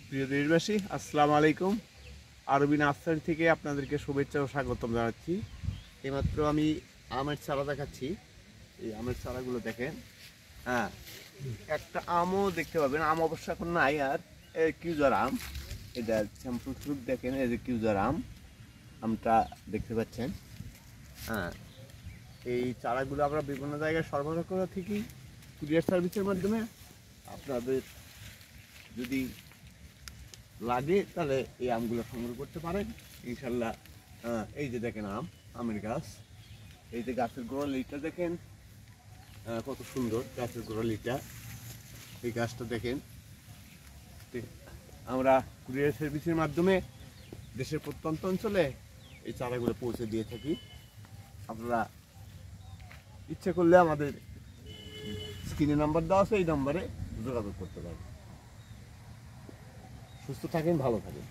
প্রিয় দেশবাসী, আসসালামু আলাইকুম। আরবি নার্সারি থেকে আপনাদেরকে শুভেচ্ছা ও স্বাগতম জানাচ্ছি। এইমাত্র আমি আমের চারা দেখাচ্ছি। এই আমের চারাগুলো দেখেন। হ্যাঁ, একটা আমও দেখতে পাবেন। আম অবশ্য এখন নাই আর। এই কিউজার আম, এটা স্যাম্পল ফ্রুট দেখেন। এই যে কিউজার আম, আমটা দেখতে পাচ্ছেন। হ্যাঁ, এই চারাগুলো আমরা বিভিন্ন জায়গায় সরবরাহ করে থাকি কুরিয়ার সার্ভিসের মাধ্যমে। আপনাদের যদি লাগে তাহলে এই আমগুলো সংগ্রহ করতে পারেন ইনশাল্লাহ। এই যে দেখেন আমের গাছ, এই যে গাছের গোড়ালিটা দেখেন, কত সুন্দর গাছের গোড়ালিটা। এই গাছটা দেখেন। আমরা কুরিয়ার সার্ভিসের মাধ্যমে দেশের প্রত্যন্ত অঞ্চলে এই চারাগুলো পৌঁছে দিয়ে থাকি। আপনারা ইচ্ছে করলে আমাদের স্ক্রিনে নাম্বার দেওয়া আছে, এই নাম্বারে যোগাযোগ করতে পারেন। সুস্থ থাকেন, ভালো থাকেন।